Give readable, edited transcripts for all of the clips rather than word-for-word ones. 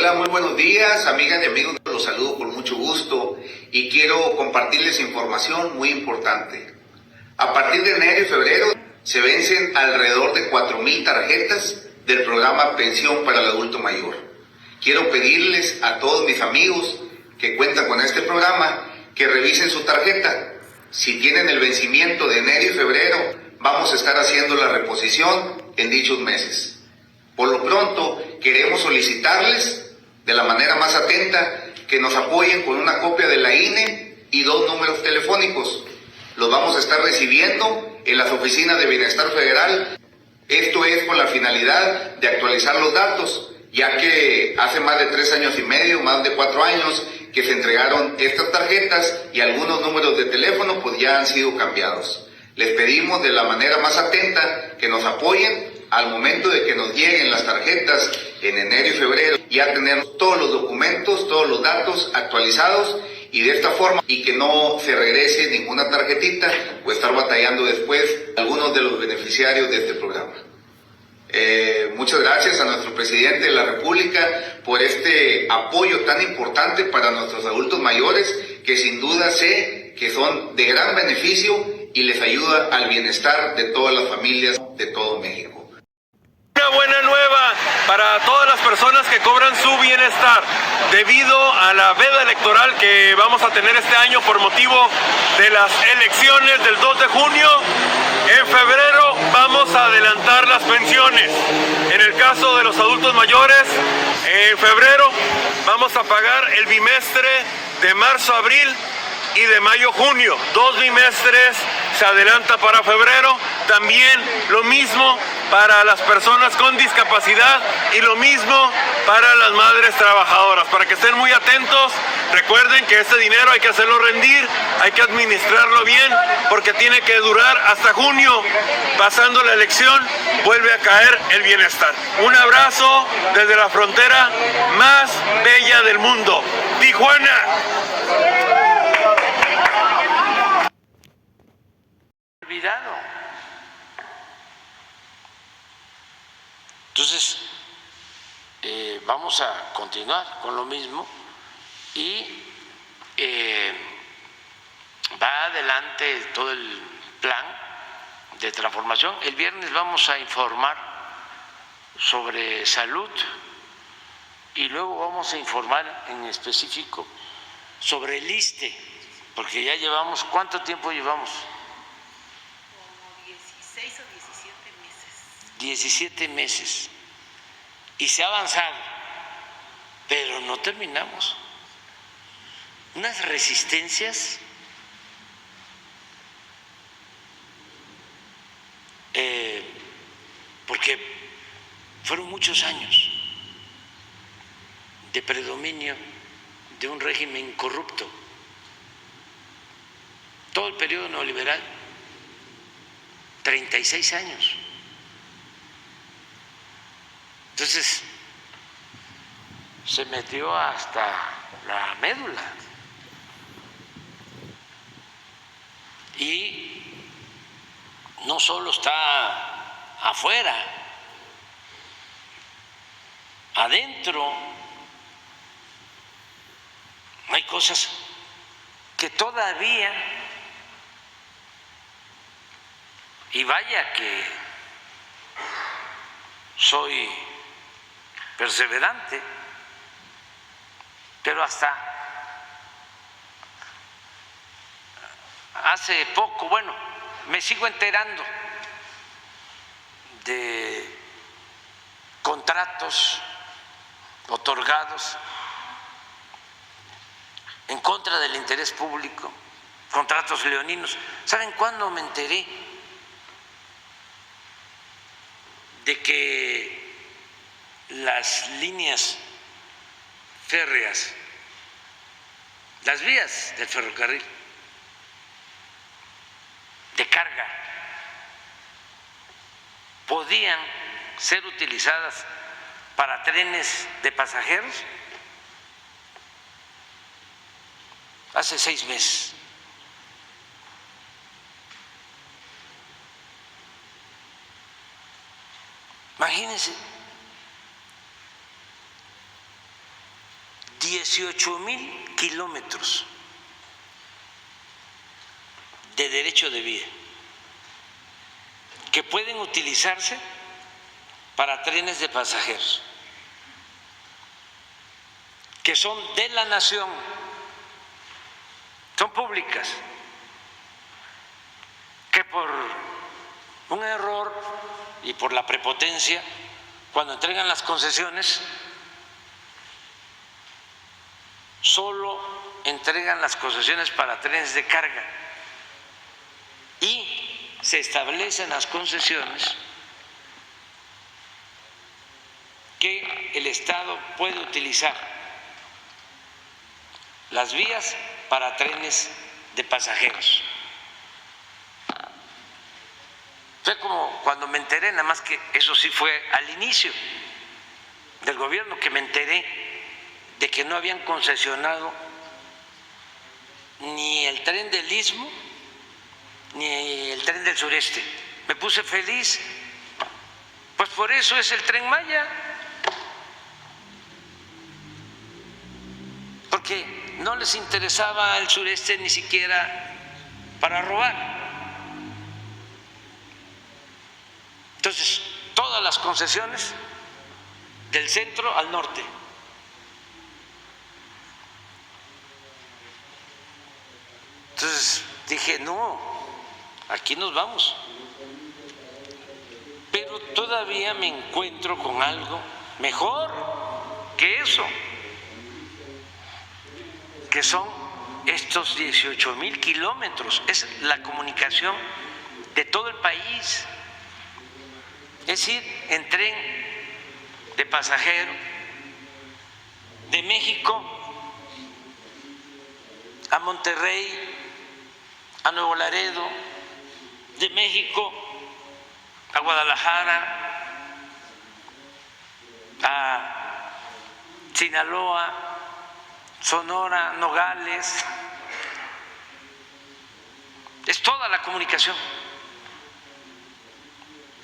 Hola, muy buenos días, amigas y amigos. Los saludo con mucho gusto y quiero compartirles información muy importante. A partir de enero y febrero se vencen alrededor de 4,000 tarjetas del programa Pensión para el Adulto Mayor. Quiero pedirles a todos mis amigos que cuentan con este programa que revisen su tarjeta. Si tienen el vencimiento de enero y febrero, vamos a estar haciendo la reposición en dichos meses. Por lo pronto, queremos solicitarles de la manera más atenta que nos apoyen con una copia de la INE y 2 números telefónicos. Los vamos a estar recibiendo en las oficinas de Bienestar Federal. Esto es con la finalidad de actualizar los datos, ya que hace más de 3 años y medio, más de 4 años, que se entregaron estas tarjetas y algunos números de teléfono pues ya han sido cambiados. Les pedimos de la manera más atenta que nos apoyen al momento de que nos lleguen las tarjetas en enero y febrero, ya tenemos todos los documentos, todos los datos actualizados y de esta forma, y que no se regrese ninguna tarjetita o estar batallando después algunos de los beneficiarios de este programa. Muchas gracias a nuestro presidente de la República por este apoyo tan importante para nuestros adultos mayores, que sin duda sé que son de gran beneficio y les ayuda al bienestar de todas las familias de todo México. Una buena nueva para todas las personas que cobran su bienestar debido a la veda electoral que vamos a tener este año por motivo de las elecciones del 2 de junio. En febrero vamos a adelantar las pensiones. En el caso de los adultos mayores, en febrero vamos a pagar el bimestre de marzo-abril y de mayo-junio. 2 bimestres se adelanta para febrero. También lo mismo para las personas con discapacidad y lo mismo para las madres trabajadoras. Para que estén muy atentos, recuerden que este dinero hay que hacerlo rendir, hay que administrarlo bien, porque tiene que durar hasta junio. Pasando la elección, vuelve a caer el bienestar. Un abrazo desde la frontera más bella del mundo, Tijuana. Entonces, vamos a continuar con lo mismo y va adelante todo el plan de transformación. El viernes vamos a informar sobre salud y luego vamos a informar en específico sobre el ISSSTE, porque ya llevamos, ¿cuánto tiempo llevamos? 17 meses y se ha avanzado, pero no terminamos. Unas resistencias porque fueron muchos años de predominio de un régimen corrupto, todo el periodo neoliberal, 36 años. Entonces, se metió hasta la médula y no solo está afuera, adentro hay cosas que todavía, y vaya que soy perseverante, pero hasta hace poco, bueno, me sigo enterando de contratos otorgados en contra del interés público, contratos leoninos. ¿Saben cuándo me enteré de que las líneas férreas, las vías del ferrocarril de carga podían ser utilizadas para trenes de pasajeros? Hace 6 meses. Imagínense. 18,000 kilómetros de derecho de vía que pueden utilizarse para trenes de pasajeros, que son de la nación, son públicas, que por un error y por la prepotencia, cuando entregan las concesiones, solo entregan las concesiones para trenes de carga y se establecen las concesiones que el Estado puede utilizar las vías para trenes de pasajeros. Fue como cuando me enteré, nada más que eso sí fue al inicio del gobierno, que me enteré de que no habían concesionado ni el tren del Istmo ni el tren del Sureste. Me puse feliz, pues por eso es el Tren Maya, porque no les interesaba el Sureste ni siquiera para robar. Entonces, todas las concesiones del centro al norte. Entonces dije, no, aquí nos vamos. Pero todavía me encuentro con algo mejor que eso, que son estos 18,000 kilómetros. Es la comunicación de todo el país. Es decir, en tren de pasajero de México a Monterrey, a Nuevo Laredo, de México a Guadalajara, a Sinaloa, Sonora, Nogales. Es toda la comunicación.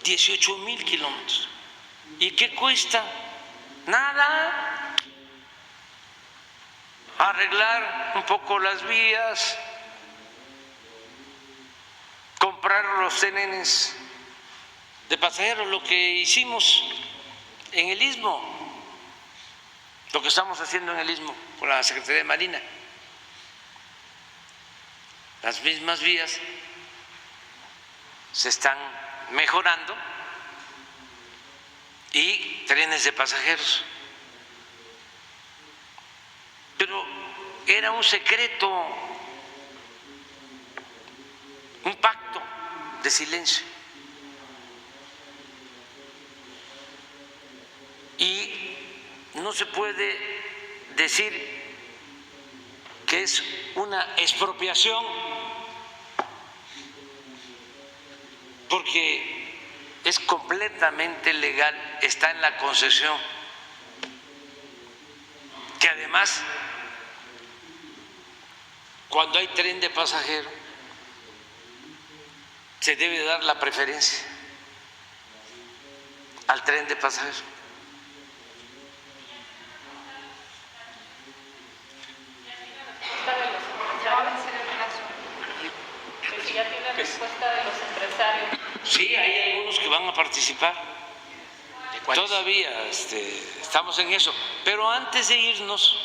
18,000 kilómetros. ¿Y qué cuesta? Nada. Arreglar un poco las vías, comprar los trenes de pasajeros, lo que hicimos en el Istmo, lo que estamos haciendo en el Istmo con la Secretaría de Marina. Las mismas vías se están mejorando y trenes de pasajeros. Pero era un secreto, un pacto de silencio. Y no se puede decir que es una expropiación, porque es completamente legal, está en la concesión, que además, cuando hay tren de pasajero, se debe dar la preferencia al tren de pasajeros. Ya tiene respuesta de los empresarios. Sí, hay algunos que van a participar. Todavía estamos en eso. Pero antes de irnos,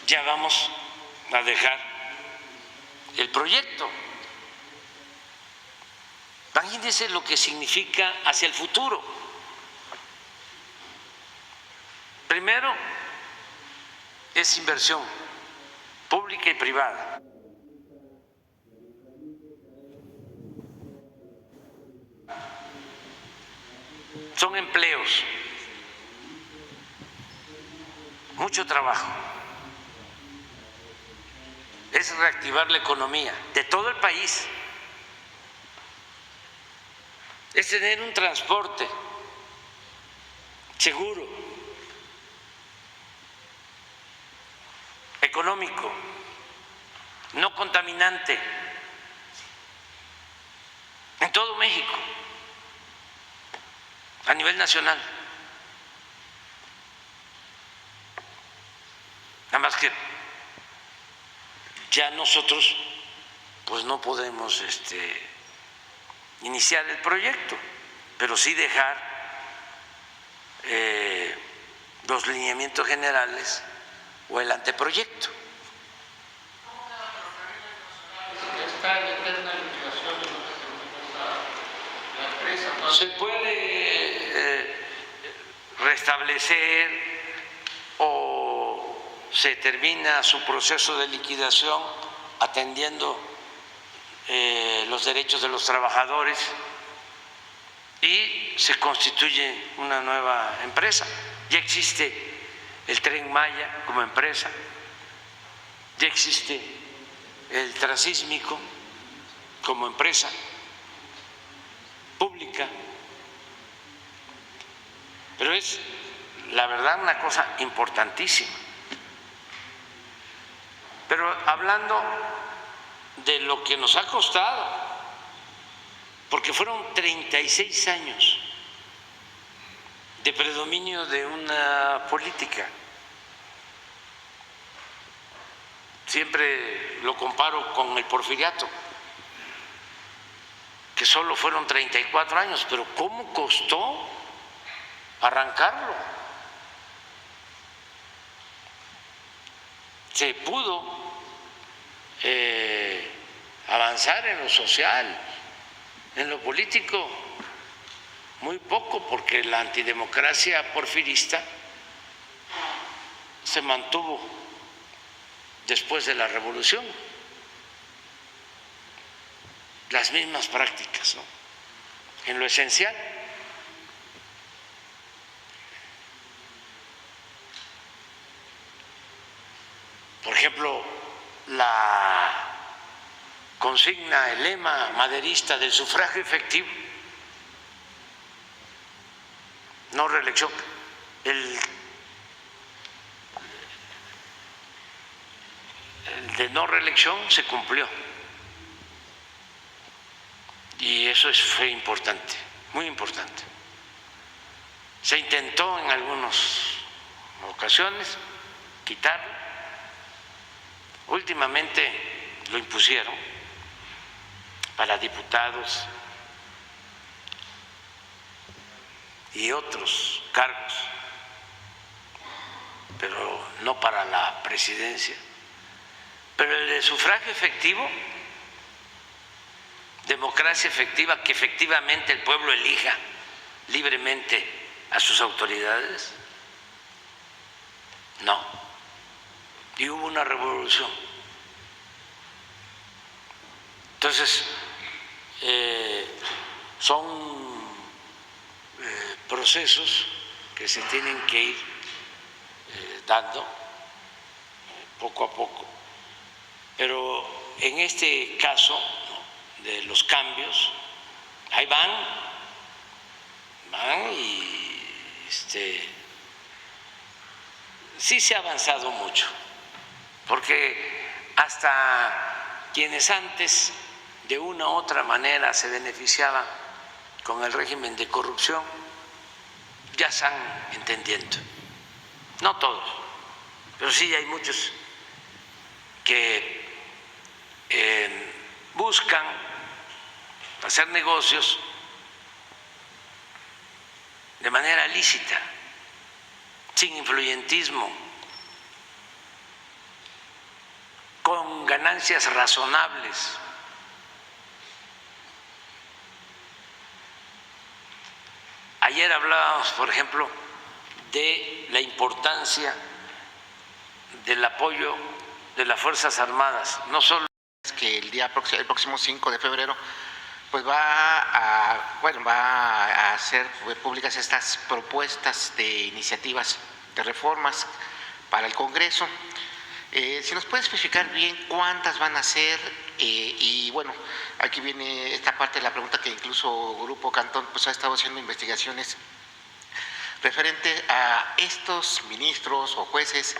ya vamos a dejar el proyecto. Imagínense lo que significa hacia el futuro. Primero, es inversión pública y privada. Son empleos, mucho trabajo. Es reactivar la economía de todo el país. Es tener un transporte seguro, económico, no contaminante, en todo México, a nivel nacional. que ya nosotros pues no podemos iniciar el proyecto, pero sí dejar los lineamientos generales o el anteproyecto. Está en eterna liquidación y no se termina la empresa. ¿No? Se puede restablecer o se termina su proceso de liquidación atendiendo los derechos de los trabajadores y se constituye una nueva empresa. Ya existe el Tren Maya como empresa, ya existe el Transísmico como empresa pública, pero es la verdad una cosa importantísima. Pero hablando de lo que nos ha costado, porque fueron 36 años de predominio de una política. Siempre lo comparo con el porfiriato, que solo fueron 34 años, pero ¿cómo costó arrancarlo? Se pudo avanzar en lo social, en lo político, muy poco, porque la antidemocracia porfirista se mantuvo después de la revolución. Las mismas prácticas, ¿no? En lo esencial. Por ejemplo, la consigna, el lema maderista del sufragio efectivo, no reelección, el de no reelección se cumplió. Y eso fue importante, muy importante. Se intentó en algunas ocasiones quitarlo. Últimamente lo impusieron para diputados y otros cargos, pero no para la presidencia. Pero el de sufragio efectivo, democracia efectiva, que efectivamente el pueblo elija libremente a sus autoridades, no. Y hubo una revolución. Entonces, son procesos que se tienen que ir dando poco a poco. Pero en este caso de los cambios, ahí van y sí se ha avanzado mucho, porque hasta quienes antes de una u otra manera se beneficiaban con el régimen de corrupción ya están entendiendo. No todos, pero sí hay muchos que buscan hacer negocios de manera lícita, sin influyentismo, con ganancias razonables. Ayer hablábamos, por ejemplo, de la importancia del apoyo de las Fuerzas Armadas, no solo que el próximo 5 de febrero pues va a hacer públicas estas propuestas de iniciativas de reformas para el Congreso. Si nos puede especificar bien cuántas van a ser, y bueno, aquí viene esta parte de la pregunta que incluso Grupo Cantón pues ha estado haciendo investigaciones referente a estos ministros o jueces.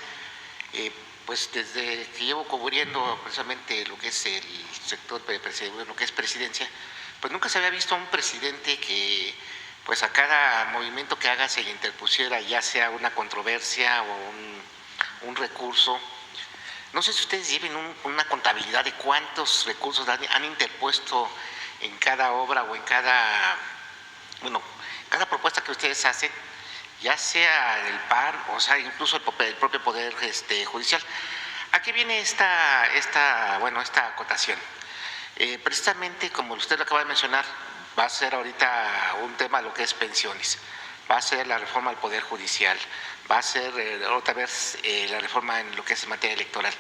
Pues desde que llevo cubriendo precisamente lo que es el sector de lo que es presidencia, pues nunca se había visto a un presidente que pues a cada movimiento que haga se le interpusiera ya sea una controversia o un recurso No sé si ustedes lleven una contabilidad de cuántos recursos han interpuesto en cada obra o en cada propuesta que ustedes hacen, ya sea del PAN, o sea, incluso el propio Poder Judicial. ¿A qué viene esta acotación? Precisamente, como usted lo acaba de mencionar, va a ser ahorita un tema lo que es pensiones, va a ser la reforma del Poder Judicial, va a ser otra vez la reforma en lo que es materia electoral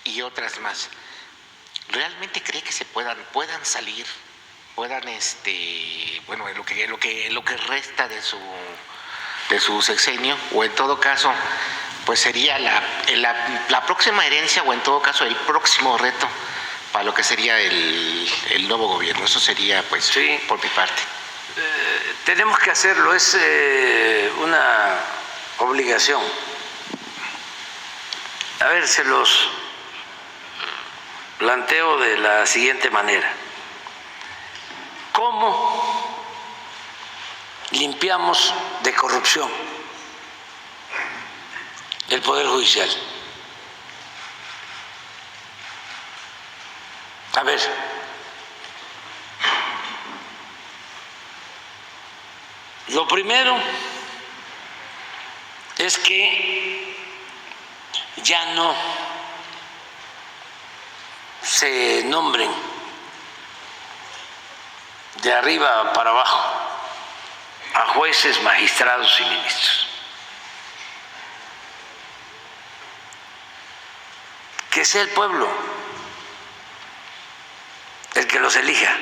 y otras más. ¿Realmente cree que se puedan salir, lo que resta de su sexenio, o en todo caso, pues sería la próxima herencia, o en todo caso el próximo reto para lo que sería el nuevo gobierno? Eso sería, pues, sí, por mi parte. Tenemos que hacerlo, es una obligación. A ver, se los planteo de la siguiente manera. ¿Cómo limpiamos de corrupción el Poder Judicial? A ver, lo primero es que ya no se nombren de arriba para abajo a jueces, magistrados y ministros. Que sea el pueblo el que los elija.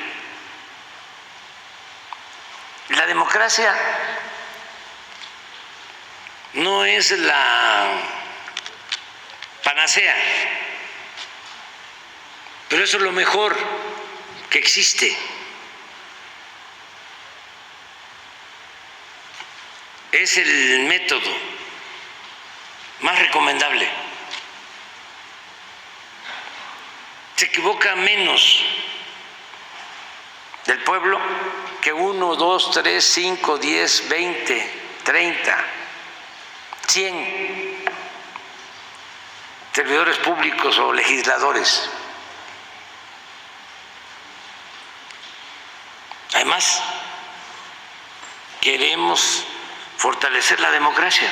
La democracia no es la panacea, pero eso es lo mejor que existe. Es el método más recomendable. Se equivoca menos del pueblo que 1, 2, 3, 5, 10, 20, 30, 100 servidores públicos o legisladores. Además, queremos fortalecer la democracia.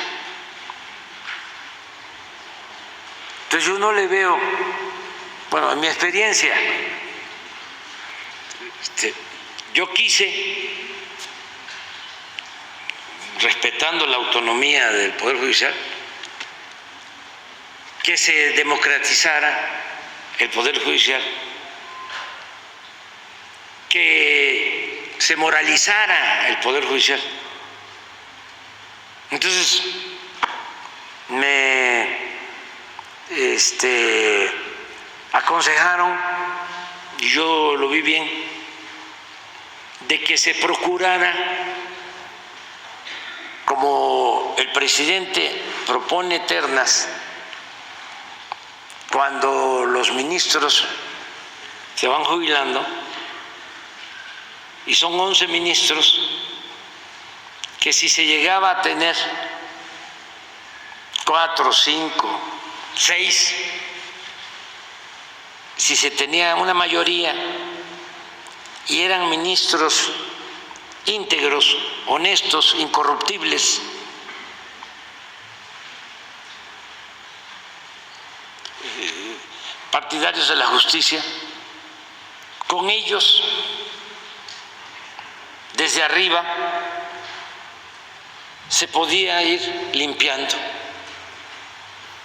Entonces yo no le veo, en mi experiencia, yo quise, respetando la autonomía del Poder Judicial, que se democratizara el Poder Judicial, que se moralizara el Poder Judicial. Entonces, me aconsejaron, y yo lo vi bien, de que se procurara, como el presidente propone ternas, cuando los ministros se van jubilando, y son 11 ministros, que si se llegaba a tener 4, 5, 6, si se tenía una mayoría y eran ministros íntegros, honestos, incorruptibles, partidarios de la justicia, con ellos desde arriba se podía ir limpiando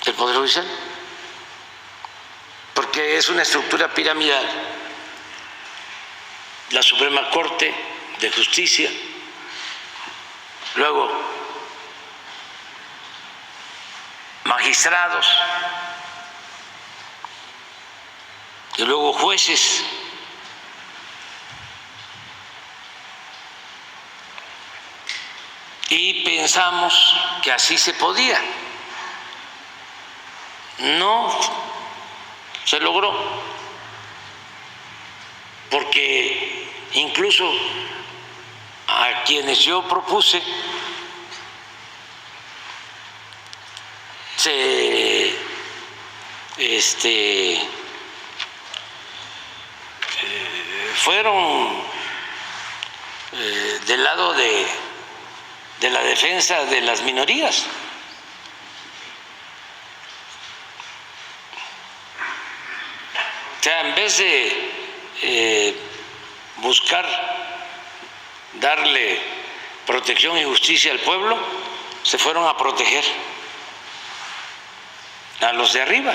el Poder Judicial, porque es una estructura piramidal. La Suprema Corte de Justicia, luego magistrados y luego jueces. Y pensamos que así se podía. No se logró, porque incluso a quienes yo propuse se fueron del lado de la defensa de las minorías. O sea, en vez de buscar darle protección y justicia al pueblo, se fueron a proteger a los de arriba,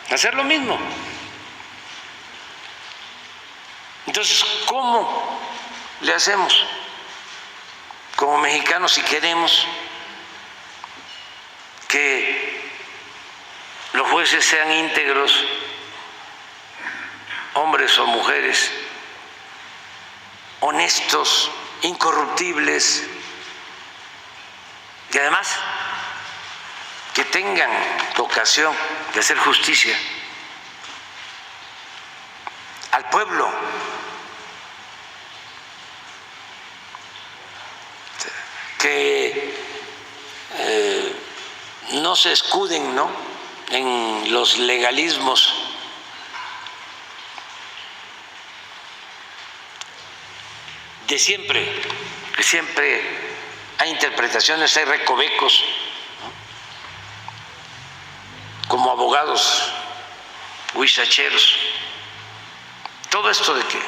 a hacer lo mismo. Entonces, ¿cómo le hacemos como mexicanos si queremos que los jueces sean íntegros, hombres o mujeres, honestos, incorruptibles, y además que tengan vocación de hacer justicia al pueblo? Que no se escuden, ¿no?, en los legalismos de siempre, que siempre hay interpretaciones, hay recovecos, ¿no?, como abogados huizacheros. Todo esto de que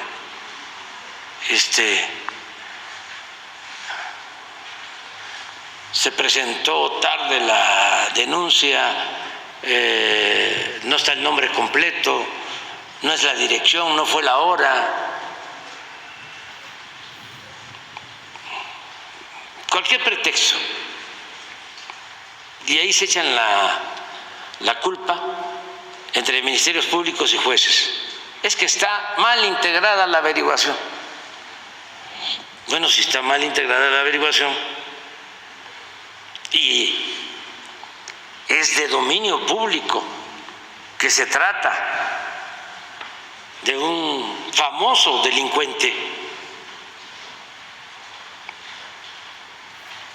se presentó tarde la denuncia, no está el nombre completo, no es la dirección, no fue la hora. Cualquier pretexto. Y ahí se echan la culpa entre ministerios públicos y jueces. Es que está mal integrada la averiguación. Bueno, si está mal integrada la averiguación y es de dominio público que se trata de un famoso delincuente,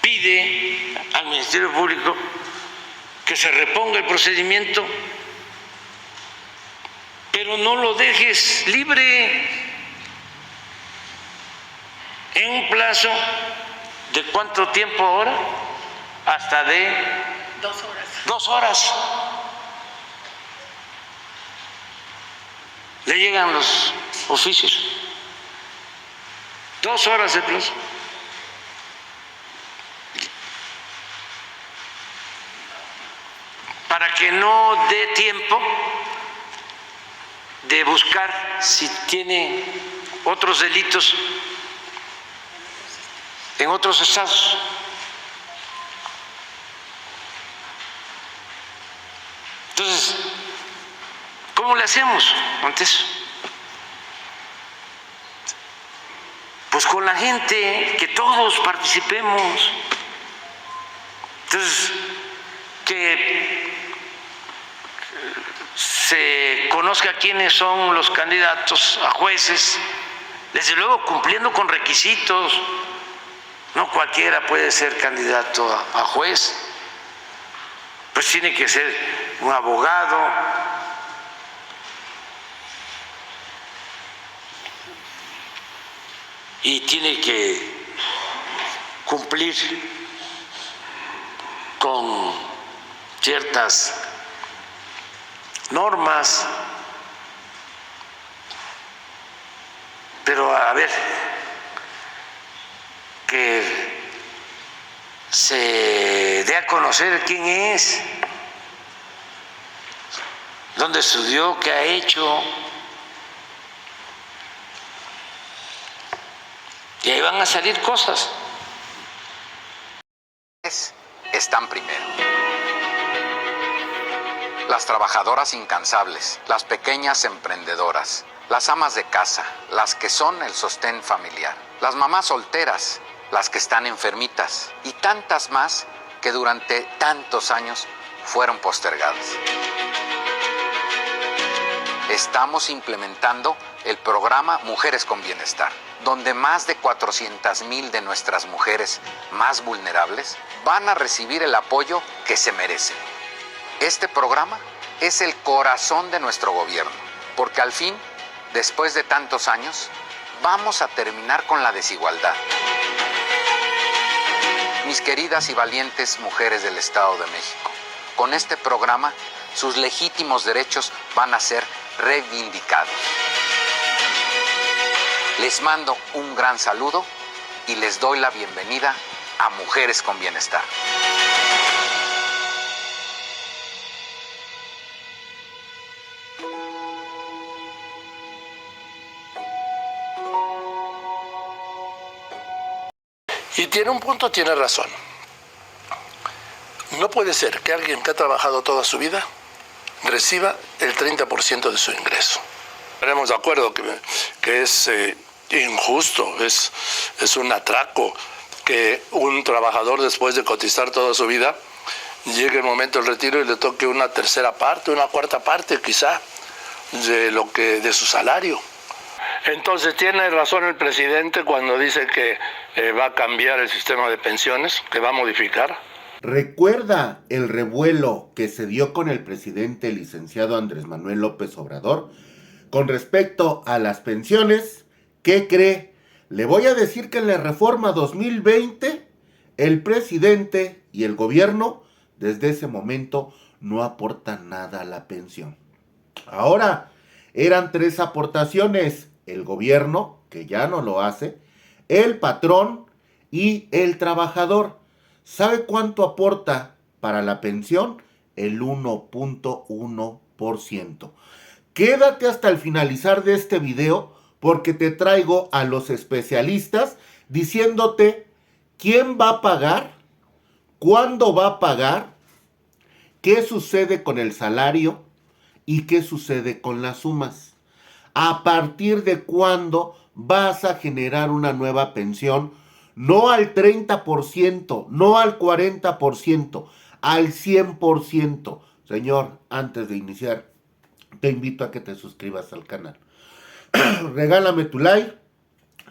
pide al Ministerio Público que se reponga el procedimiento, pero no lo dejes libre en un plazo de ¿cuánto tiempo ahora? Hasta de 2 horas. 2 horas. Le llegan los oficios. 2 horas de plazo. Para que no dé tiempo de buscar si tiene otros delitos en otros estados. Entonces, ¿cómo le hacemos ante eso? Pues con la gente, que todos participemos. Entonces, que se conozca quiénes son los candidatos a jueces, desde luego cumpliendo con requisitos. No cualquiera puede ser candidato a juez, pues tiene que ser un abogado, y tiene que cumplir con ciertas normas. Pero a ver, que se dé a conocer quién es, dónde estudió, qué ha hecho, y ahí van a salir cosas. Están primero. Las trabajadoras incansables, las pequeñas emprendedoras, las amas de casa, las que son el sostén familiar, las mamás solteras, las que están enfermitas y tantas más que durante tantos años fueron postergadas. Estamos implementando el programa Mujeres con Bienestar, donde más de 400,000 de nuestras mujeres más vulnerables van a recibir el apoyo que se merecen. Este programa es el corazón de nuestro gobierno, porque al fin, después de tantos años, vamos a terminar con la desigualdad. Mis queridas y valientes mujeres del Estado de México, con este programa, sus legítimos derechos van a ser reivindicados. Les mando un gran saludo y les doy la bienvenida a Mujeres con Bienestar. Y tiene un punto, tiene razón. No puede ser que alguien que ha trabajado toda su vida reciba el 30% de su ingreso. Estaremos de acuerdo que es injusto, es un atraco que un trabajador, después de cotizar toda su vida, llegue el momento del retiro y le toque una tercera parte, una cuarta parte quizá de su salario. Entonces tiene razón el presidente cuando dice que va a cambiar el sistema de pensiones, que va a modificar. ¿Recuerda el revuelo que se dio con el presidente licenciado Andrés Manuel López Obrador con respecto a las pensiones? ¿Qué cree? Le voy a decir que en la reforma 2020 el presidente y el gobierno desde ese momento no aportan nada a la pensión. Ahora eran 3 aportaciones: el gobierno, que ya no lo hace, el patrón y el trabajador. ¿Sabe cuánto aporta para la pensión? El 1.1%. Quédate hasta el finalizar de este video porque te traigo a los especialistas diciéndote quién va a pagar, cuándo va a pagar, qué sucede con el salario y qué sucede con las sumas. A partir de cuándo vas a generar una nueva pensión, no al 30%, no al 40%, al 100%. Señor, antes de iniciar, te invito a que te suscribas al canal. Regálame tu like,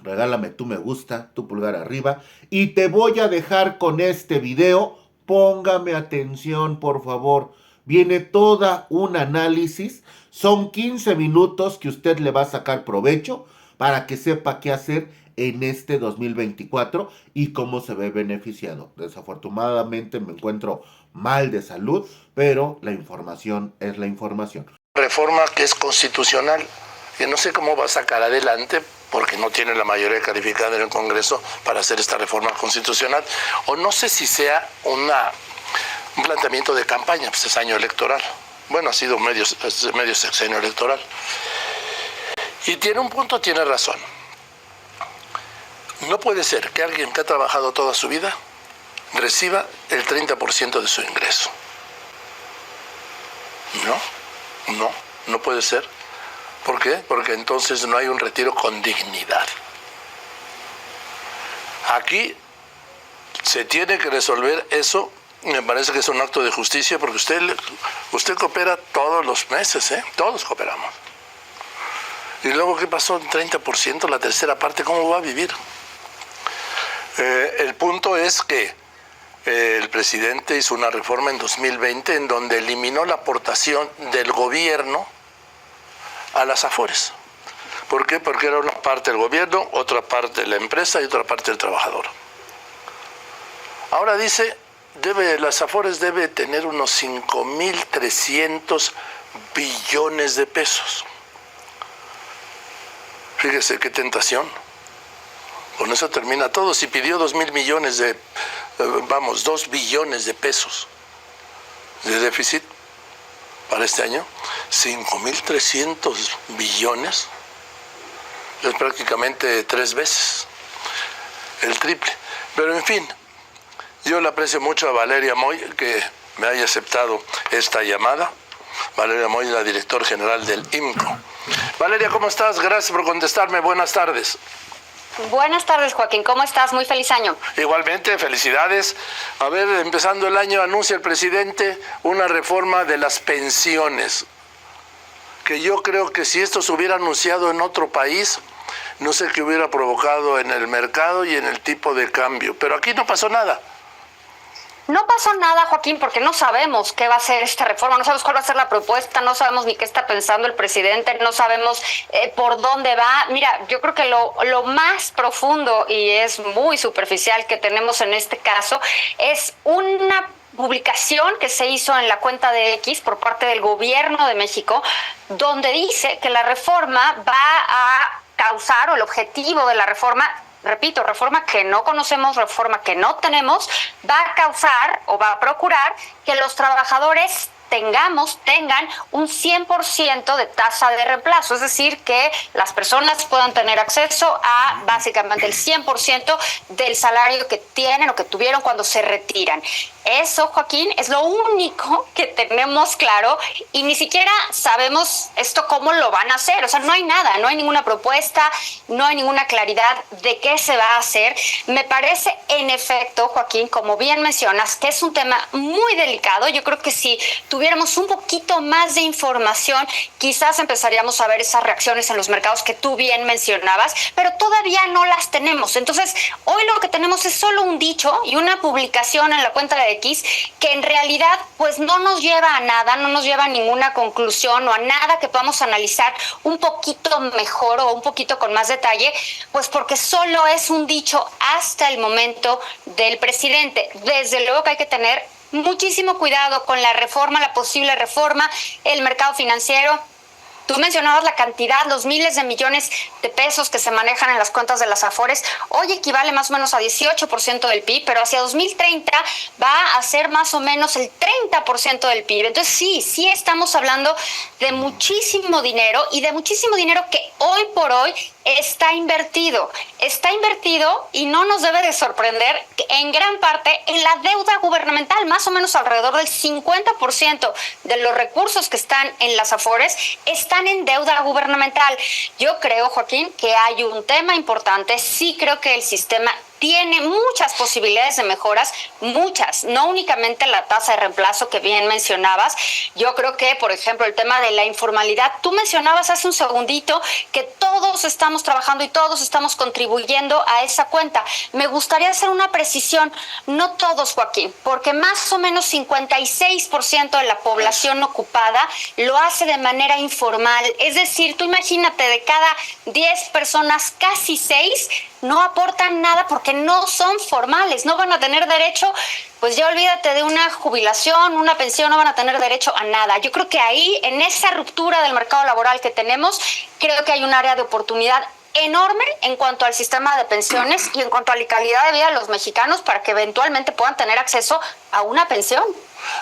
regálame tu me gusta, tu pulgar arriba, y te voy a dejar con este video. Póngame atención, por favor. Viene toda un análisis. Son 15 minutos que usted le va a sacar provecho para que sepa qué hacer en este 2024 y cómo se ve beneficiado. Desafortunadamente me encuentro mal de salud, pero la información es la información. Reforma que es constitucional, que no sé cómo va a sacar adelante porque no tiene la mayoría calificada en el Congreso para hacer esta reforma constitucional, o no sé si sea un planteamiento de campaña, pues es año electoral. Bueno, ha sido medio sexenio electoral. Y tiene un punto, tiene razón. No puede ser que alguien que ha trabajado toda su vida reciba el 30% de su ingreso. No puede ser. ¿Por qué? Porque entonces no hay un retiro con dignidad. Aquí se tiene que resolver eso. Me parece que es un acto de justicia porque usted coopera todos los meses, todos cooperamos. Y luego, ¿qué pasó? Un 30%, la tercera parte, ¿cómo va a vivir? El punto es que el presidente hizo una reforma en 2020 en donde eliminó la aportación del gobierno a las Afores. ¿Por qué? Porque era una parte del gobierno, otra parte de la empresa y otra parte del trabajador. Ahora dice, las Afores debe tener unos 5.300 billones de pesos. Fíjese qué tentación. Con eso termina todo. Si pidió 2.000 millones 2 billones de pesos de déficit para este año, 5.300 billones, es prácticamente 3 veces, el triple. Pero en fin, yo le aprecio mucho a Valeria Moy que me haya aceptado esta llamada. Valeria Moy, la directora general del IMCO. Valeria, ¿cómo estás? Gracias por contestarme. Buenas tardes. Buenas tardes, Joaquín. ¿Cómo estás? Muy feliz año. Igualmente, felicidades. A ver, empezando el año, anuncia el presidente una reforma de las pensiones. Que yo creo que si esto se hubiera anunciado en otro país, no sé qué hubiera provocado en el mercado y en el tipo de cambio. Pero aquí no pasó nada. No pasó nada, Joaquín, porque no sabemos qué va a ser esta reforma, no sabemos cuál va a ser la propuesta, no sabemos ni qué está pensando el presidente, no sabemos por dónde va. Mira, yo creo que lo más profundo y es muy superficial que tenemos en este caso es una publicación que se hizo en la cuenta de X por parte del gobierno de México, donde dice que la reforma va a causar, o el objetivo de la reforma, repito, reforma que no conocemos, reforma que no tenemos, va a causar o va a procurar que los trabajadores tengan un 100% de tasa de reemplazo, es decir, que las personas puedan tener acceso a básicamente el 100% del salario que tienen o que tuvieron cuando se retiran. Eso, Joaquín, es lo único que tenemos claro y ni siquiera sabemos esto cómo lo van a hacer. O sea, no hay nada, no hay ninguna propuesta, no hay ninguna claridad de qué se va a hacer. Me parece, en efecto, Joaquín, como bien mencionas, que es un tema muy delicado. Yo creo que si tuviéramos un poquito más de información, quizás empezaríamos a ver esas reacciones en los mercados que tú bien mencionabas, pero todavía no las tenemos. Entonces, hoy lo que tenemos es solo un dicho y una publicación en la cuenta de X que en realidad pues no nos lleva a nada, no nos lleva a ninguna conclusión o a nada que podamos analizar un poquito mejor o un poquito con más detalle, pues porque solo es un dicho hasta el momento del presidente. Desde luego que hay que tener muchísimo cuidado con la reforma, la posible reforma, el mercado financiero. Tú mencionabas la cantidad, los miles de millones de pesos que se manejan en las cuentas de las Afores. Hoy equivale más o menos a 18% del PIB, pero hacia 2030 va a ser más o menos el 30% del PIB. Entonces sí estamos hablando de muchísimo dinero y de muchísimo dinero que hoy por hoy está invertido y no nos debe de sorprender que en gran parte en la deuda gubernamental, más o menos alrededor del 50% de los recursos que están en las Afores están en deuda gubernamental. Yo creo, Joaquín, que hay un tema importante. Sí creo que el sistema tiene muchas posibilidades de mejoras, muchas, no únicamente la tasa de reemplazo que bien mencionabas. Yo creo que, por ejemplo, el tema de la informalidad, tú mencionabas hace un segundito que todos estamos trabajando y todos estamos contribuyendo a esa cuenta. Me gustaría hacer una precisión, no todos, Joaquín, porque más o menos 56% de la población ocupada lo hace de manera informal. Es decir, tú imagínate, de cada 10 personas, casi 6 no aportan nada porque no son formales, no van a tener derecho, pues ya olvídate de una jubilación, una pensión, no van a tener derecho a nada. Yo creo que ahí, en esa ruptura del mercado laboral que tenemos, creo que hay un área de oportunidad enorme en cuanto al sistema de pensiones y en cuanto a la calidad de vida de los mexicanos para que eventualmente puedan tener acceso a una pensión.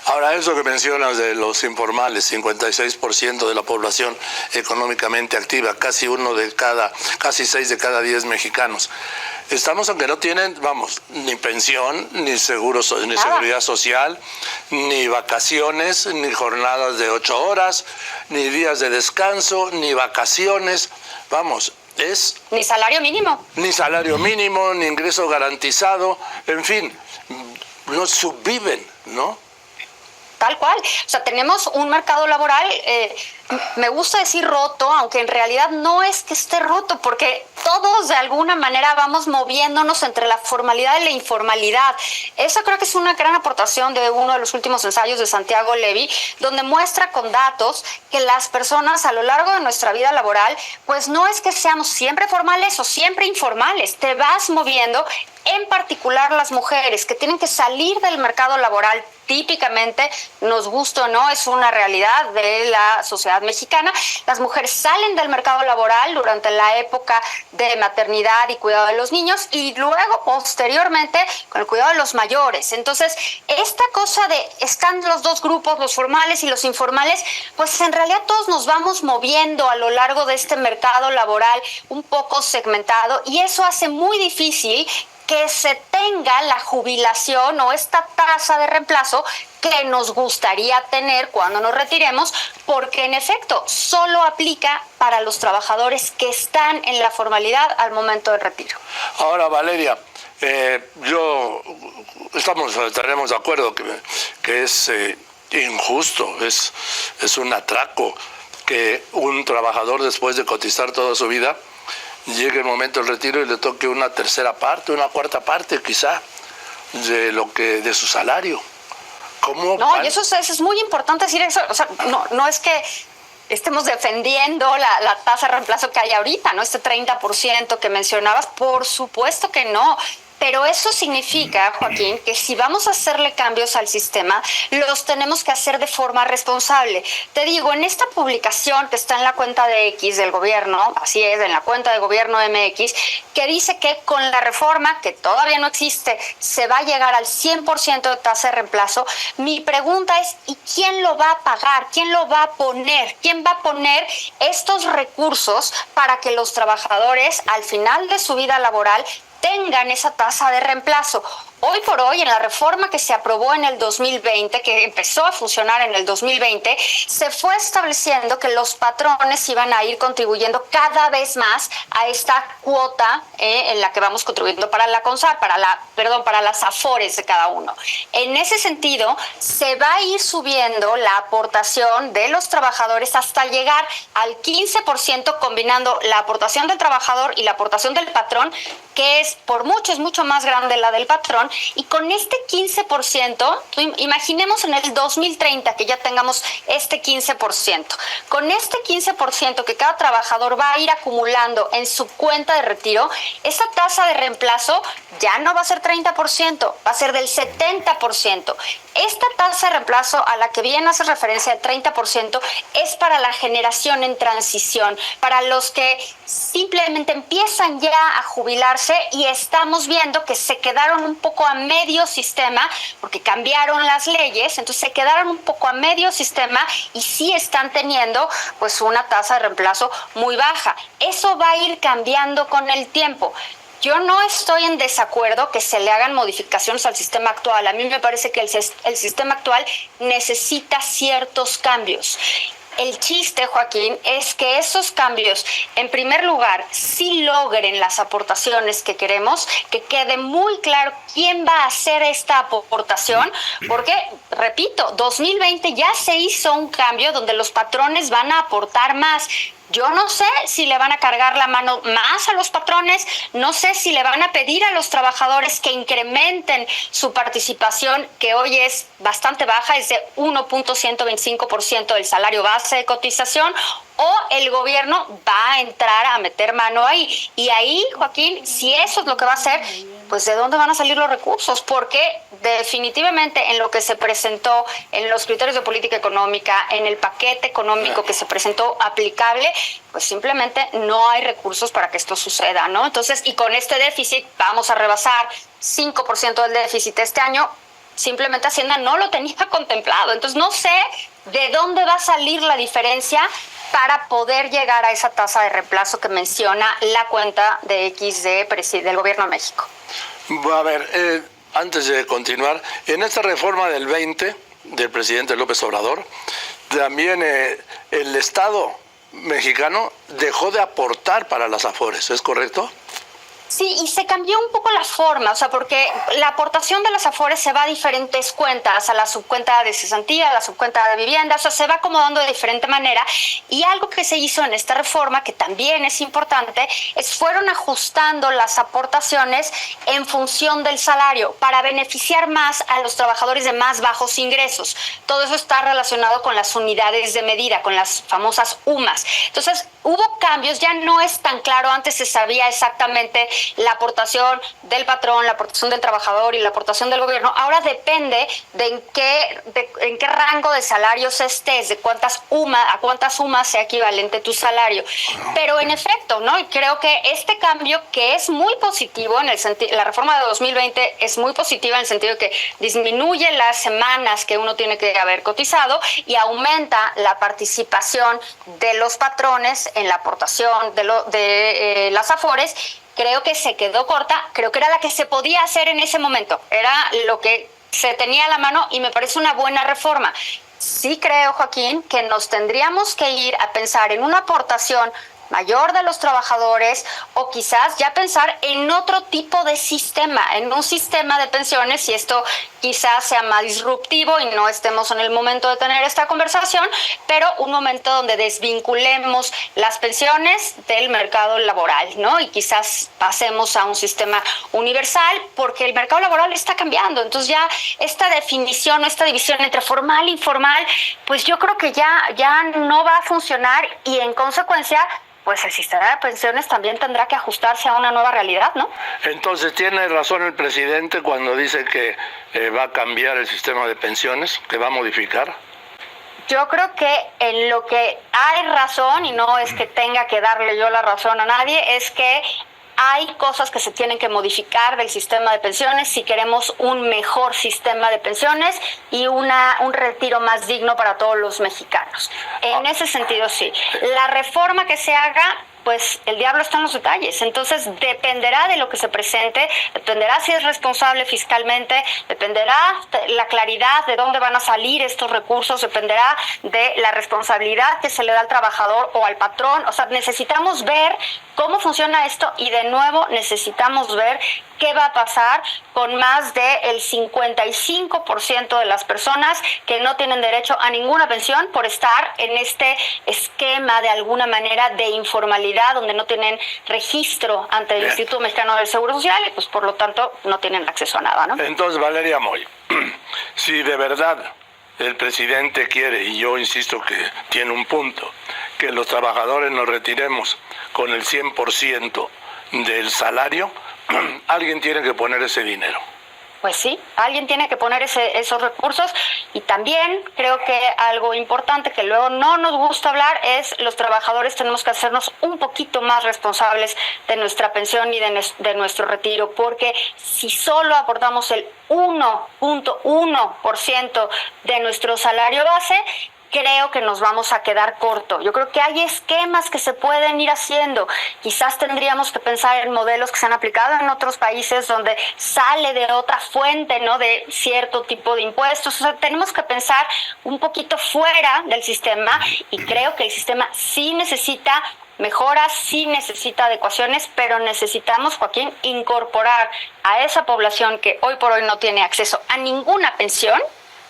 Ahora, eso que mencionas de los informales, 56% de la población económicamente activa, casi 6 de cada 10 mexicanos. Estamos aunque no tienen, ni pensión, ni ni seguridad social, ni vacaciones, ni jornadas de 8 horas, ni días de descanso, ni vacaciones, ni salario mínimo. Ni salario mínimo, ni ingreso garantizado, en fin, no subviven, ¿no? Tal cual. O sea, tenemos un mercado laboral, me gusta decir roto, aunque en realidad no es que esté roto, porque todos de alguna manera vamos moviéndonos entre la formalidad y la informalidad. Esa creo que es una gran aportación de uno de los últimos ensayos de Santiago Levy, donde muestra con datos que las personas a lo largo de nuestra vida laboral, pues no es que seamos siempre formales o siempre informales, te vas moviendo, en particular las mujeres que tienen que salir del mercado laboral. Típicamente, nos gusta o no, es una realidad de la sociedad mexicana. Las mujeres salen del mercado laboral durante la época de maternidad y cuidado de los niños y luego, posteriormente, con el cuidado de los mayores. Entonces, esta cosa de están los dos grupos, los formales y los informales, pues en realidad todos nos vamos moviendo a lo largo de este mercado laboral un poco segmentado y eso hace muy difícil que se tenga la jubilación o esta tasa de reemplazo que nos gustaría tener cuando nos retiremos, porque en efecto solo aplica para los trabajadores que están en la formalidad al momento del retiro. Ahora, Valeria, estaremos de acuerdo que es injusto, es un atraco que un trabajador, después de cotizar toda su vida, llegue el momento del retiro y le toque una tercera parte, una cuarta parte quizá. de su salario. ¿Cómo No, van? y eso es muy importante decir eso. O sea, no es que estemos defendiendo la tasa de reemplazo que hay ahorita, ¿no? Este 30% que mencionabas, por supuesto que no. Pero eso significa, Joaquín, que si vamos a hacerle cambios al sistema, los tenemos que hacer de forma responsable. Te digo, en esta publicación que está en la cuenta de X del gobierno, así es, en la cuenta de gobierno MX, que dice que con la reforma, que todavía no existe, se va a llegar al 100% de tasa de reemplazo. Mi pregunta es, ¿y quién lo va a pagar? ¿Quién lo va a poner? ¿Quién va a poner estos recursos para que los trabajadores, al final de su vida laboral, tengan esa tasa de reemplazo? Hoy por hoy, en la reforma que se aprobó en el 2020, que empezó a funcionar en el 2020, se fue estableciendo que los patrones iban a ir contribuyendo cada vez más a esta cuota en la que vamos contribuyendo para la CONSAR, para las AFORES de cada uno. En ese sentido, se va a ir subiendo la aportación de los trabajadores hasta llegar al 15%, combinando la aportación del trabajador y la aportación del patrón, que es mucho más grande la del patrón. Y con este 15%, imaginemos en el 2030 que ya tengamos este 15%. Con este 15% que cada trabajador va a ir acumulando en su cuenta de retiro, esa tasa de reemplazo ya no va a ser 30%, va a ser del 70%. Esta tasa de reemplazo a la que bien hace referencia el 30% es para la generación en transición, para los que simplemente empiezan ya a jubilarse y estamos viendo que se quedaron un poco a medio sistema porque cambiaron las leyes, entonces se quedaron un poco a medio sistema y sí están teniendo pues una tasa de reemplazo muy baja. Eso va a ir cambiando con el tiempo. Yo no estoy en desacuerdo que se le hagan modificaciones al sistema actual. A mí me parece que el sistema actual necesita ciertos cambios. El chiste, Joaquín, es que esos cambios, en primer lugar, sí logren las aportaciones que queremos, que quede muy claro quién va a hacer esta aportación, porque, repito, 2020 ya se hizo un cambio donde los patrones van a aportar más. Yo no sé si le van a cargar la mano más a los patrones, no sé si le van a pedir a los trabajadores que incrementen su participación, que hoy es bastante baja, es de 1.125% del salario base de cotización, o el gobierno va a entrar a meter mano ahí. Y ahí, Joaquín, si eso es lo que va a hacer, pues ¿de dónde van a salir los recursos? Porque definitivamente en lo que se presentó, en los criterios de política económica, en el paquete económico que se presentó aplicable, pues simplemente no hay recursos para que esto suceda, ¿no? Entonces, y con este déficit vamos a rebasar 5% del déficit este año. Simplemente Hacienda no lo tenía contemplado. Entonces no sé de dónde va a salir la diferencia para poder llegar a esa tasa de reemplazo que menciona la cuenta de X del Gobierno de México. A ver, antes de continuar, en esta reforma del 20 del presidente López Obrador, también el Estado mexicano dejó de aportar para las AFORES, ¿es correcto? Sí, y se cambió un poco la forma, o sea, porque la aportación de las AFORES se va a diferentes cuentas, a la subcuenta de cesantía, a la subcuenta de vivienda, o sea, se va acomodando de diferente manera. Y algo que se hizo en esta reforma, que también es importante, fueron ajustando las aportaciones en función del salario para beneficiar más a los trabajadores de más bajos ingresos. Todo eso está relacionado con las unidades de medida, con las famosas UMAS. Entonces, hubo cambios, ya no es tan claro, antes se sabía exactamente la aportación del patrón, la aportación del trabajador y la aportación del gobierno. Ahora depende de en qué rango de salarios estés, de a cuántas UMAS sea equivalente tu salario. Pero en efecto, ¿no? Y creo que este cambio, que es muy positivo, la reforma de 2020 es muy positiva en el sentido de que disminuye las semanas que uno tiene que haber cotizado y aumenta la participación de los patrones en la aportación de las AFORES. Creo que se quedó corta, creo que era la que se podía hacer en ese momento, era lo que se tenía a la mano y me parece una buena reforma. Sí creo, Joaquín, que nos tendríamos que ir a pensar en una aportación mayor de los trabajadores o quizás ya pensar en otro tipo de sistema, en un sistema de pensiones, y esto quizás sea más disruptivo y no estemos en el momento de tener esta conversación, pero un momento donde desvinculemos las pensiones del mercado laboral, ¿no? Y quizás pasemos a un sistema universal, porque el mercado laboral está cambiando. Entonces ya esta definición, esta división entre formal e informal, pues yo creo que ya no va a funcionar, y en consecuencia pues el sistema de pensiones también tendrá que ajustarse a una nueva realidad, ¿no? Entonces, ¿tiene razón el presidente cuando dice que va a cambiar el sistema de pensiones, que va a modificar? Yo creo que en lo que hay razón, y no es que tenga que darle yo la razón a nadie, es que hay cosas que se tienen que modificar del sistema de pensiones si queremos un mejor sistema de pensiones y un retiro más digno para todos los mexicanos. En ese sentido, sí. La reforma que se haga, pues el diablo está en los detalles. Entonces dependerá de lo que se presente, dependerá si es responsable fiscalmente, dependerá la claridad de dónde van a salir estos recursos, dependerá de la responsabilidad que se le da al trabajador o al patrón. O sea, necesitamos ver cómo funciona esto, y de nuevo necesitamos ver qué va a pasar con más del 55% de las personas que no tienen derecho a ninguna pensión por estar en este esquema de alguna manera de informalidad, donde no tienen registro ante el Instituto Mexicano del Seguro Social y pues por lo tanto no tienen acceso a nada, ¿no? Entonces, Valeria Moy, si de verdad el presidente quiere, y yo insisto que tiene un punto, que los trabajadores nos retiremos con el 100% del salario, alguien tiene que poner ese dinero. Pues sí, alguien tiene que poner esos recursos, y también creo que algo importante que luego no nos gusta hablar es los trabajadores tenemos que hacernos un poquito más responsables de nuestra pensión y de nuestro retiro, porque si solo aportamos el 1.1% de nuestro salario base, creo que nos vamos a quedar corto. Yo creo que hay esquemas que se pueden ir haciendo. Quizás tendríamos que pensar en modelos que se han aplicado en otros países donde sale de otra fuente, ¿no? De cierto tipo de impuestos. O sea, tenemos que pensar un poquito fuera del sistema, y creo que el sistema sí necesita mejoras, sí necesita adecuaciones, pero necesitamos, Joaquín, incorporar a esa población que hoy por hoy no tiene acceso a ninguna pensión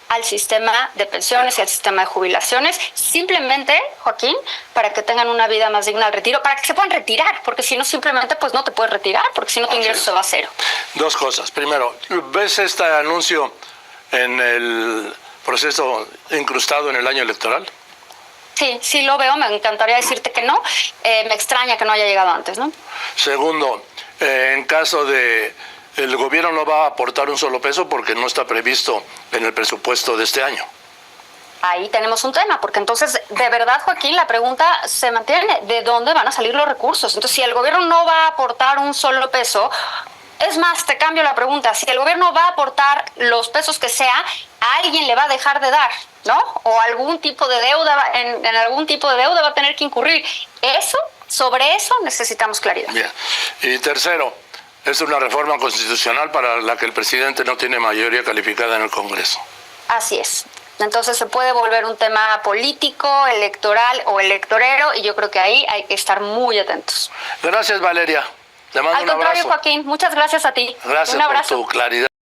al sistema de pensiones y al sistema de jubilaciones, simplemente, Joaquín, para que tengan una vida más digna al retiro, para que se puedan retirar, porque si no, simplemente pues no te puedes retirar, porque si no tu ingreso va a cero. Dos cosas. Primero, ¿ves este anuncio en el proceso incrustado en el año electoral? Sí lo veo, me encantaría decirte que no, me extraña que no haya llegado antes, ¿no? Segundo, en caso de el gobierno no va a aportar un solo peso porque no está previsto en el presupuesto de este año. Ahí tenemos un tema, porque entonces, de verdad, Joaquín, la pregunta se mantiene, ¿de dónde van a salir los recursos? Entonces, si el gobierno no va a aportar un solo peso, es más, te cambio la pregunta, si el gobierno va a aportar los pesos que sea, a alguien le va a dejar de dar, ¿no? O algún tipo de deuda, en algún tipo de deuda va a tener que incurrir. Sobre eso necesitamos claridad. Bien. Y tercero, es una reforma constitucional para la que el presidente no tiene mayoría calificada en el Congreso. Así es. Entonces se puede volver un tema político, electoral o electorero, y yo creo que ahí hay que estar muy atentos. Gracias, Valeria. Te mando un abrazo. Al contrario, Joaquín, muchas gracias a ti. Gracias un abrazo. por tu claridad.